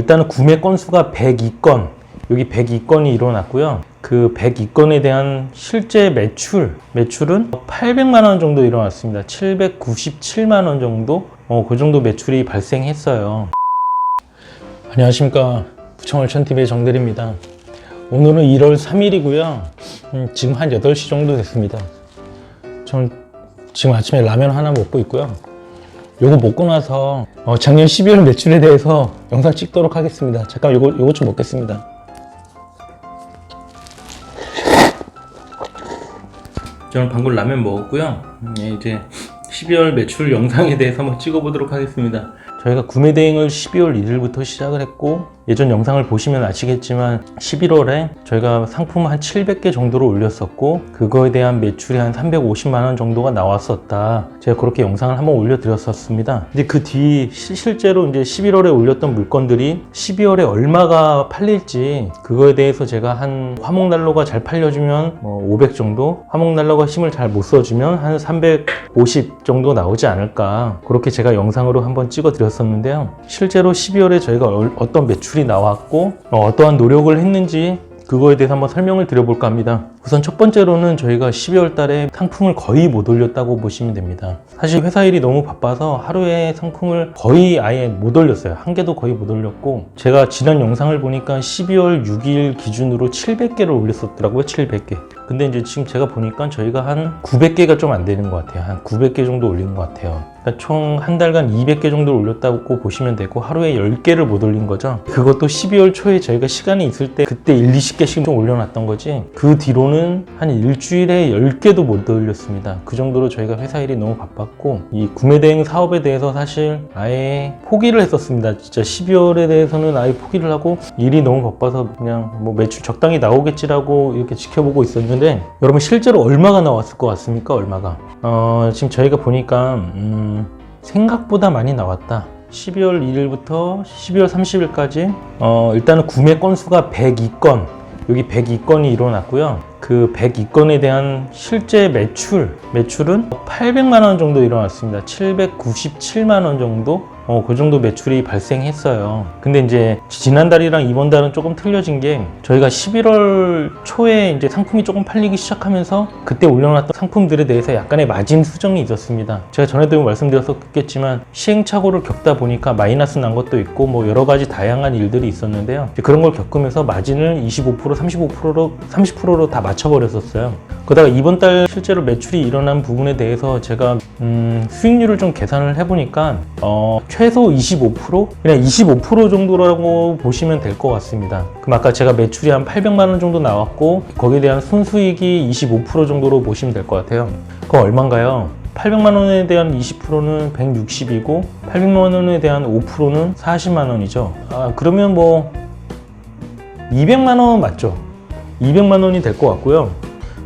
일단은 구매 건수가 102건, 여기 102건이 일어났고요. 그 102건에 대한 실제 매출은 800만 원 정도 일어났습니다. 797만 원 정도? 그 정도 매출이 발생했어요. 안녕하십니까. 부천월천TV의 정대리입니다. 오늘은 1월 3일이고요. 지금 한 8시 정도 됐습니다. 전 지금 아침에 라면 하나 먹고 있고요. 요거 먹고 나서 작년 12월 매출에 대해서 영상 찍도록 하겠습니다. 잠깐 요거 좀 먹겠습니다. 저는 방금 라면 먹었고요. 이제 12월 매출 영상에 대해서 한번 찍어보도록 하겠습니다. 저희가 구매 대행을 12월 1일부터 시작을 했고, 예전 영상을 보시면 아시겠지만 11월에 저희가 상품 한 700개 정도를 올렸었고, 그거에 대한 매출이 한 350만 원 정도가 나왔었다. 제가 그렇게 영상을 한번 올려드렸었습니다. 근데 그 뒤 실제로 이제 11월에 올렸던 물건들이 12월에 얼마가 팔릴지, 그거에 대해서 제가 한 화목난로가 잘 팔려주면 500 정도, 화목난로가 힘을 잘 못 써주면 한 350 정도 나오지 않을까, 그렇게 제가 영상으로 한번 찍어드렸었는데요. 실제로 12월에 저희가 어떤 매출이 나왔고 어떠한 노력을 했는지 그거에 대해서 한번 설명을 드려볼까 합니다. 우선 첫 번째로는 저희가 12월 달에 상품을 거의 못 올렸다고 보시면 됩니다. 사실 회사 일이 너무 바빠서 하루에 상품을 거의 아예 못 올렸어요. 한 개도 거의 못 올렸고, 제가 지난 영상을 보니까 12월 6일 기준으로 700개를 올렸었더라고요. 700개. 근데 이제 지금 제가 보니까 저희가 한 900개가 좀 안 되는 것 같아요. 한 900개 정도 올린 것 같아요. 그러니까 총 한 달간 200개 정도 올렸다고 보시면 되고, 하루에 10개를 못 올린 거죠. 그것도 12월 초에 저희가 시간이 있을 때 그때 20개씩 좀 올려놨던 거지, 그 뒤로는 한 일주일에 10개도 못 올렸습니다. 그 정도로 저희가 회사 일이 너무 바빴고, 이 구매 대행 사업에 대해서 사실 아예 포기를 했었습니다. 진짜 12월에 대해서는 아예 포기를 하고, 일이 너무 바빠서 그냥 뭐 매출 적당히 나오겠지라고 이렇게 지켜보고 있었는데, 여러분 실제로 얼마가 나왔을 것 같습니까? 얼마가? 지금 저희가 보니까 생각보다 많이 나왔다. 12월 1일부터 12월 30일까지 일단은 구매 건수가 102건, 여기 102건이 일어났고요. 그 102건에 대한 실제 매출은 800만 원 정도 일어났습니다. 797만 원 정도? 그 정도 매출이 발생했어요. 근데 이제 지난달이랑 이번 달은 조금 틀려진 게, 저희가 11월 초에 이제 상품이 조금 팔리기 시작하면서 그때 올려놨던 상품들에 대해서 약간의 마진 수정이 있었습니다. 제가 전에도 말씀드렸었겠지만 시행착오를 겪다 보니까 마이너스 난 것도 있고 뭐 여러 가지 다양한 일들이 있었는데요. 그런 걸 겪으면서 마진을 25%, 30%로 다 맞춰버렸었어요. 그러다가 이번 달 실제로 매출이 일어난 부분에 대해서 제가 수익률을 좀 계산을 해보니까 최소 25%? 그냥 25% 정도라고 보시면 될 것 같습니다. 그럼 아까 제가 매출이 한 800만 원 정도 나왔고, 거기에 대한 순수익이 25% 정도로 보시면 될 것 같아요. 그럼 얼마인가요? 800만 원에 대한 20%는 160이고 800만 원에 대한 5%는 40만 원이죠. 그러면 뭐 200만 원 맞죠? 200만 원이 될 것 같고요.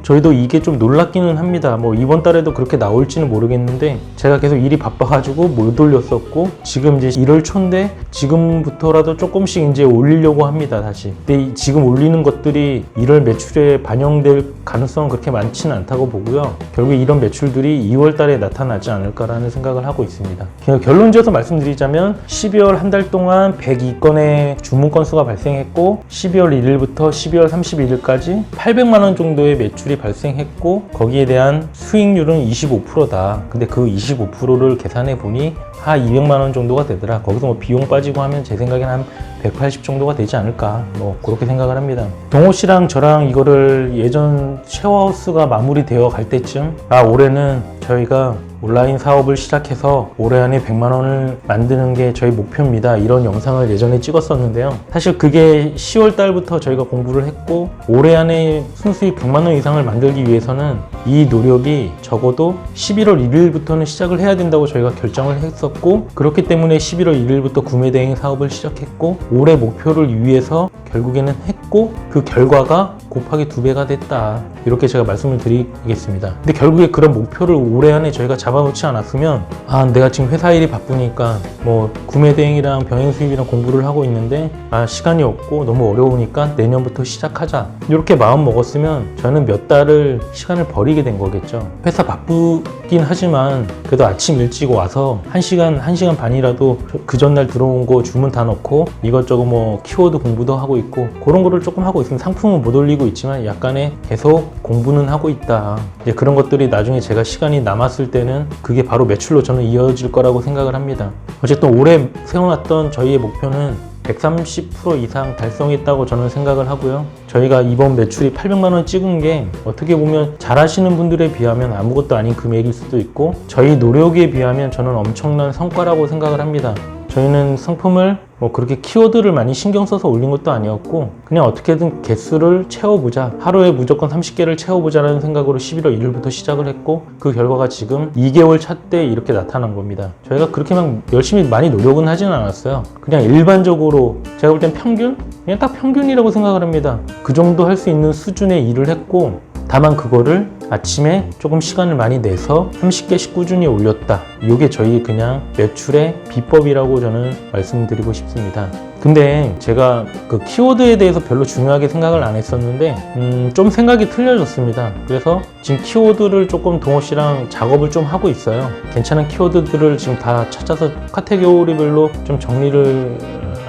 저희도 이게 좀 놀랍기는 합니다. 뭐 이번 달에도 그렇게 나올지는 모르겠는데, 제가 계속 일이 바빠가지고 못 올렸었고, 지금 이제 1월 초인데 지금부터라도 조금씩 이제 올리려고 합니다, 다시. 근데 지금 올리는 것들이 1월 매출에 반영될 가능성은 그렇게 많지는 않다고 보고요. 결국 이런 매출들이 2월 달에 나타나지 않을까라는 생각을 하고 있습니다. 결론 지어서 말씀드리자면 12월 한 달 동안 102건의 주문 건수가 발생했고, 12월 1일부터 12월 31일까지 800만 원 정도의 매출이 발생했고, 거기에 대한 수익률은 25%다. 근데 그 25%를 계산해 보니 200만 원 정도가 되더라. 거기서 뭐 비용 빠지고 하면 제 생각에는 한 180 정도가 되지 않을까, 뭐 그렇게 생각을 합니다. 동호 씨랑 저랑 이거를 예전 쉐어하우스가 마무리되어 갈 때쯤, 올해는 저희가 온라인 사업을 시작해서 올해 안에 100만 원을 만드는 게 저희 목표입니다, 이런 영상을 예전에 찍었었는데요. 사실 그게 10월 달부터 저희가 공부를 했고, 올해 안에 순수익 100만 원 이상을 만들기 위해서는 이 노력이 적어도 11월 1일부터는 시작을 해야 된다고 저희가 결정을 했었고, 그렇기 때문에 11월 1일부터 구매 대행 사업을 시작했고, 올해 목표를 위해서 결국에는 했고 그 결과가 곱하기 2배가 됐다. 이렇게 제가 말씀을 드리겠습니다. 근데 결국에 그런 목표를 올해 안에 저희가 잡아놓지 않았으면 내가 지금 회사 일이 바쁘니까 뭐 구매 대행이랑 병행 수입이랑 공부를 하고 있는데 시간이 없고 너무 어려우니까 내년부터 시작하자. 이렇게 마음 먹었으면 저는 몇 달을 시간을 버리게 된 거겠죠. 회사 바쁘긴 하지만 그래도 아침 일찍 와서 1시간 반이라도 그 전날 들어온 거 주문 다 넣고 이것저것 뭐 키워드 공부도 하고 있고 그런 거를 조금 하고 있으면 상품은 못 올리고 있지만 약간의 계속 공부는 하고 있다. 이제 그런 것들이 나중에 제가 시간이 남았을 때는 그게 바로 매출로 저는 이어질 거라고 생각을 합니다. 어쨌든 올해 세워놨던 저희의 목표는 130% 이상 달성했다고 저는 생각을 하고요. 저희가 이번 매출이 800만 원 찍은 게 어떻게 보면 잘하시는 분들에 비하면 아무것도 아닌 금액일 수도 있고 저희 노력에 비하면 저는 엄청난 성과라고 생각을 합니다. 저희는 상품을 뭐 그렇게 키워드를 많이 신경 써서 올린 것도 아니었고 그냥 어떻게든 개수를 채워보자, 하루에 무조건 30개를 채워보자라는 생각으로 11월 1일부터 시작을 했고 그 결과가 지금 2개월 차 때 이렇게 나타난 겁니다. 저희가 그렇게 막 열심히 많이 노력은 하지는 않았어요. 그냥 일반적으로 제가 볼 땐 평균? 그냥 딱 평균이라고 생각을 합니다. 그 정도 할 수 있는 수준의 일을 했고 다만 그거를 아침에 조금 시간을 많이 내서 30개씩 꾸준히 올렸다. 이게 저희 그냥 매출의 비법이라고 저는 말씀드리고 싶습니다. 근데 제가 그 키워드에 대해서 별로 중요하게 생각을 안 했었는데 좀 생각이 틀려졌습니다. 그래서 지금 키워드를 조금 동호 씨랑 작업을 좀 하고 있어요. 괜찮은 키워드들을 지금 다 찾아서 카테고리별로 좀 정리를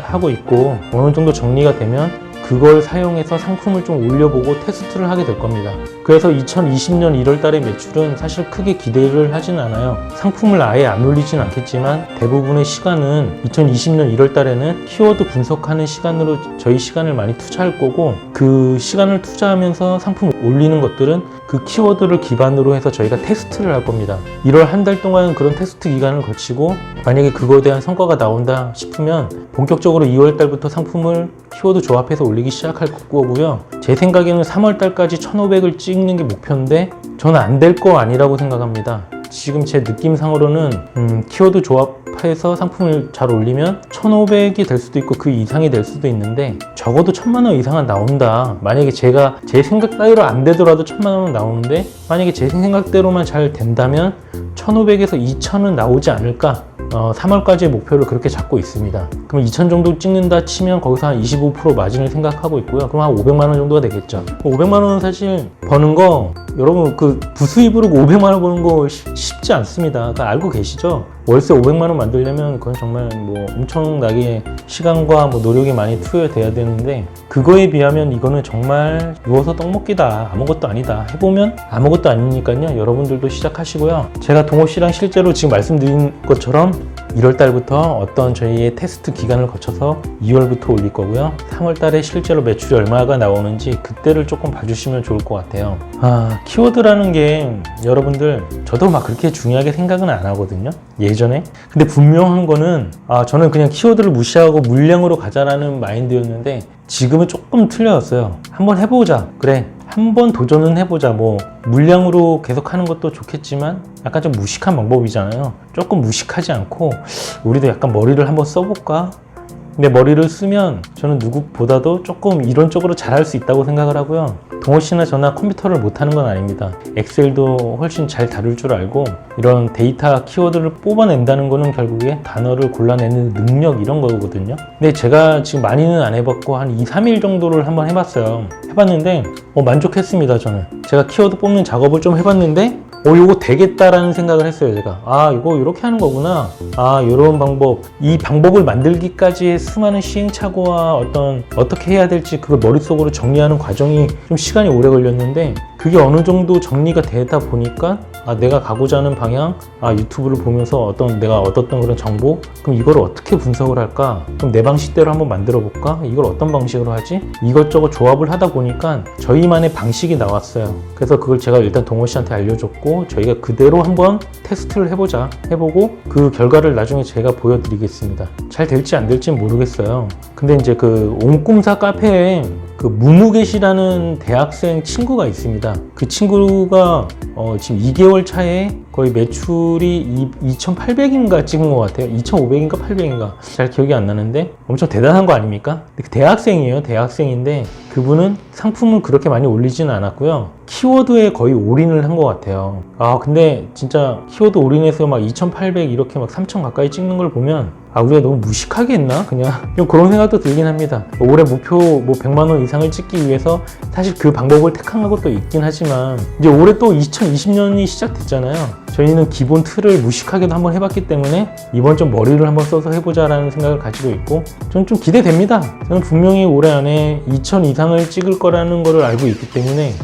하고 있고 어느 정도 정리가 되면 그걸 사용해서 상품을 좀 올려보고 테스트를 하게 될 겁니다. 그래서 2020년 1월 달의 매출은 사실 크게 기대를 하진 않아요. 상품을 아예 안 올리진 않겠지만 대부분의 시간은 2020년 1월 달에는 키워드 분석하는 시간으로 저희 시간을 많이 투자할 거고 그 시간을 투자하면서 상품 올리는 것들은 그 키워드를 기반으로 해서 저희가 테스트를 할 겁니다. 1월 한 달 동안 그런 테스트 기간을 거치고 만약에 그거에 대한 성과가 나온다 싶으면 본격적으로 2월 달부터 상품을 키워드 조합해서 올리기 시작할 거고요. 제 생각에는 3월 달까지 1500을 찍는 게 목표인데 저는 안 될 거 아니라고 생각합니다. 지금 제 느낌상으로는 키워드 조합해서 상품을 잘 올리면 1500이 될 수도 있고 그 이상이 될 수도 있는데 적어도 1000만 원 이상은 나온다. 만약에 제가 제 생각대로 안 되더라도 1000만 원은 나오는데 만약에 제 생각대로만 잘 된다면 1500에서 2000은 나오지 않을까. 3월까지의 목표를 그렇게 잡고 있습니다. 그럼 2000 정도 찍는다 치면 거기서 한 25% 마진을 생각하고 있고요. 그럼 한 500만 원 정도가 되겠죠. 500만 원은 사실 버는 거 여러분 그 부수입으로 500만 원 버는 거 쉽지 않습니다. 그러니까 알고 계시죠? 월세 500만 원 만들려면 그건 정말 뭐 엄청나게 시간과 뭐 노력이 많이 투여돼야 되는데 그거에 비하면 이거는 정말 누워서 떡 먹기다. 아무것도 아니다. 해보면 아무것도 아니니까요. 여러분들도 시작하시고요. 제가 동호 씨랑 실제로 지금 말씀드린 것처럼 1월 달부터 어떤 저희의 테스트 기간을 거쳐서 2월부터 올릴 거고요. 3월 달에 실제로 매출이 얼마가 나오는지 그때를 조금 봐주시면 좋을 것 같아요. 키워드라는 게 여러분들 저도 막 그렇게 중요하게 생각은 안 하거든요. 예전에. 근데 분명한 거는 저는 그냥 키워드를 무시하고 물량으로 가자라는 마인드였는데 지금은 조금 틀려졌어요. 한번 해보자. 그래. 한번 도전은 해보자. 뭐 물량으로 계속 하는 것도 좋겠지만 약간 좀 무식한 방법이잖아요. 조금 무식하지 않고 우리도 약간 머리를 한번 써볼까? 근데 머리를 쓰면 저는 누구보다도 조금 이론적으로 잘할 수 있다고 생각을 하고요. 동호 씨나 저나 컴퓨터를 못하는 건 아닙니다. 엑셀도 훨씬 잘 다룰 줄 알고 이런 데이터 키워드를 뽑아낸다는 거는 결국에 단어를 골라내는 능력 이런 거거든요. 근데 제가 지금 많이는 안 해봤고 한 2, 3일 정도를 한번 해봤어요. 해봤는데 만족했습니다. 저는 제가 키워드 뽑는 작업을 좀 해봤는데 이거 되겠다라는 생각을 했어요. 제가 이거 이렇게 하는 거구나. 이런 방법, 이 방법을 만들기까지의 수많은 시행착오와 어떻게 해야 될지 그걸 머릿속으로 정리하는 과정이 좀 시간이 오래 걸렸는데 그게 어느 정도 정리가 되다 보니까 내가 가고자 하는 방향, 유튜브를 보면서 내가 얻었던 그런 정보, 그럼 이걸 어떻게 분석을 할까? 그럼 내 방식대로 한번 만들어 볼까? 이걸 어떤 방식으로 하지? 이것저것 조합을 하다 보니까 저희만의 방식이 나왔어요. 그래서 그걸 제가 일단 동호 씨한테 알려줬고 저희가 그대로 한번 테스트를 해보고 그 결과를 나중에 제가 보여드리겠습니다. 잘 될지 안 될지 모르겠어요. 근데 이제 그 옴꿈사 카페에 그 무무겟이라는 대학생 친구가 있습니다. 그 친구가 지금 2개월 차에 거의 매출이 2,800인가 찍은 것 같아요. 2,500인가 800인가 잘 기억이 안 나는데 엄청 대단한 거 아닙니까? 대학생이에요. 대학생인데 그분은 상품을 그렇게 많이 올리지는 않았고요. 키워드에 거의 올인을 한 것 같아요. 근데 진짜 키워드 올인해서 막 2,800 이렇게 막 3,000 가까이 찍는 걸 보면 우리가 너무 무식하게 했나? 그냥 좀 그런 생각도 들긴 합니다. 올해 목표 100만 원 이상을 찍기 위해서 사실 그 방법을 택한 것도 있긴 하지만 이제 올해 또 2020년이 시작됐잖아요. 저희는 기본 틀을 무식하게도 한번 해봤기 때문에 이번 좀 머리를 한번 써서 해보자라는 생각을 가지고 있고 저는 좀 기대됩니다. 저는 분명히 올해 안에 2,000 이상을 찍을 거라는 거를 알고 있기 때문에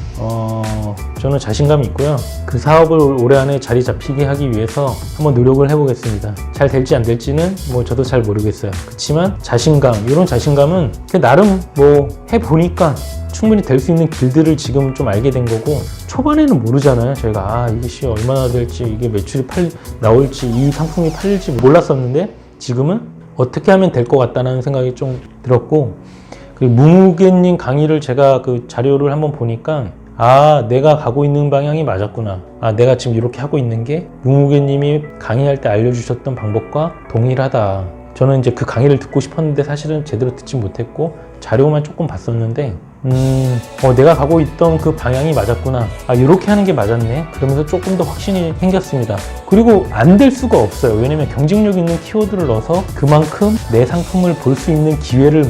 저는 자신감이 있고요. 그 사업을 올해 안에 자리 잡히게 하기 위해서 한번 노력을 해보겠습니다. 잘 될지 안 될지는 저도 잘 모르겠어요. 그렇지만 자신감, 이런 자신감은 나름 해보니까 충분히 될 수 있는 길들을 지금 좀 알게 된 거고 초반에는 모르잖아요. 저희가 이게 얼마나 될지 이게 매출이 나올지 이 상품이 팔릴지 몰랐었는데 지금은 어떻게 하면 될 것 같다는 생각이 좀 들었고 그리고 무무개님 강의를 제가 그 자료를 한번 보니까 내가 가고 있는 방향이 맞았구나. 내가 지금 이렇게 하고 있는 게 무무개님이 강의할 때 알려주셨던 방법과 동일하다. 저는 이제 그 강의를 듣고 싶었는데 사실은 제대로 듣지 못했고 자료만 조금 봤었는데 내가 가고 있던 그 방향이 맞았구나. 이렇게 하는 게 맞았네. 그러면서 조금 더 확신이 생겼습니다. 그리고 안 될 수가 없어요. 왜냐면 경쟁력 있는 키워드를 넣어서 그만큼 내 상품을 볼 수 있는 기회를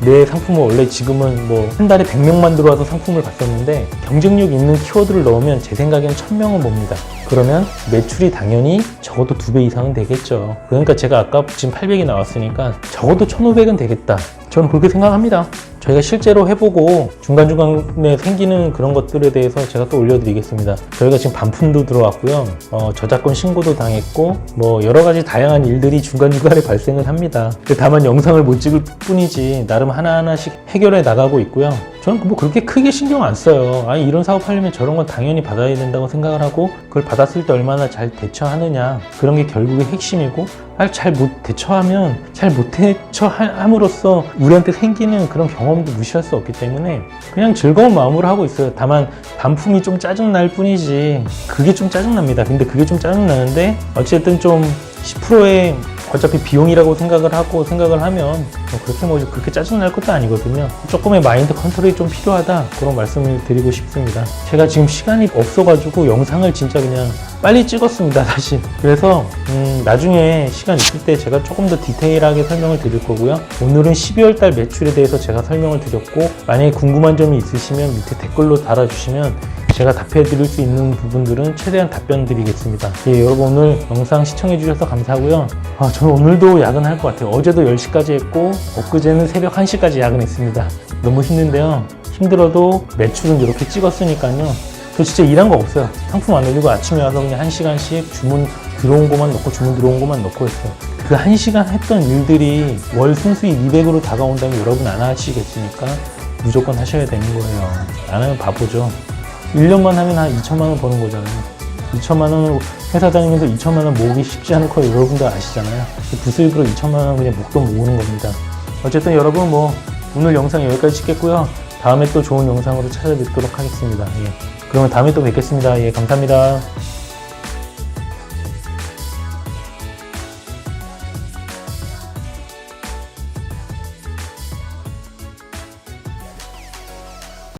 내 상품은 원래 지금은 한 달에 100명만 들어와서 상품을 봤었는데 경쟁력 있는 키워드를 넣으면 제 생각엔 1000명은 봅니다. 그러면 매출이 당연히 적어도 2배 이상은 되겠죠. 그러니까 제가 아까 지금 800이 나왔으니까 적어도 1500은 되겠다. 저는 그렇게 생각합니다. 저희가 실제로 해보고 중간중간에 생기는 그런 것들에 대해서 제가 또 올려드리겠습니다. 저희가 지금 반품도 들어왔고요. 저작권 신고도 당했고 여러 가지 다양한 일들이 중간중간에 발생을 합니다. 다만 영상을 못 찍을 뿐이지 나름 하나하나씩 해결해 나가고 있고요. 저는 그렇게 크게 신경 안 써요. 이런 사업 하려면 저런 건 당연히 받아야 된다고 생각을 하고 그걸 받았을 때 얼마나 잘 대처하느냐 그런 게 결국의 핵심이고 잘 못 대처함으로써 우리한테 생기는 그런 경험도 무시할 수 없기 때문에 그냥 즐거운 마음으로 하고 있어요. 다만 반품이 좀 짜증날 뿐이지 그게 좀 짜증납니다. 근데 그게 좀 짜증나는데 어쨌든 좀 10%의 어차피 비용이라고 생각을 하면 그렇게 짜증날 것도 아니거든요. 조금의 마인드 컨트롤이 좀 필요하다 그런 말씀을 드리고 싶습니다. 제가 지금 시간이 없어가지고 영상을 진짜 그냥 빨리 찍었습니다 사실. 그래서 나중에 시간 있을 때 제가 조금 더 디테일하게 설명을 드릴 거고요. 오늘은 12월달 매출에 대해서 제가 설명을 드렸고 만약에 궁금한 점이 있으시면 밑에 댓글로 달아주시면 제가 답해 드릴 수 있는 부분들은 최대한 답변 드리겠습니다. 여러분 오늘 영상 시청해 주셔서 감사하고요. 저는 오늘도 야근할 것 같아요. 어제도 10시까지 했고 엊그제는 새벽 1시까지 야근했습니다. 너무 힘든데요. 힘들어도 매출은 이렇게 찍었으니까요. 저 진짜 일한 거 없어요. 상품 안 올리고 아침에 와서 그냥 1시간씩 주문 들어온 것만 넣고 했어요. 그 1시간 했던 일들이 월 순수익 200으로 다가온다면 여러분 안 하시겠습니까? 무조건 하셔야 되는 거예요. 안 하면 바보죠. 1년만 하면 한 2천만 원 버는 거잖아요. 2천만 원을 회사 다니면서 2천만 원 모으기 쉽지 않은 거 여러분들 아시잖아요. 부수입으로 2천만 원 그냥 목돈 모으는 겁니다. 어쨌든 여러분 오늘 영상 여기까지 찍겠고요. 다음에 또 좋은 영상으로 찾아뵙도록 하겠습니다. 그러면 다음에 또 뵙겠습니다. 감사합니다.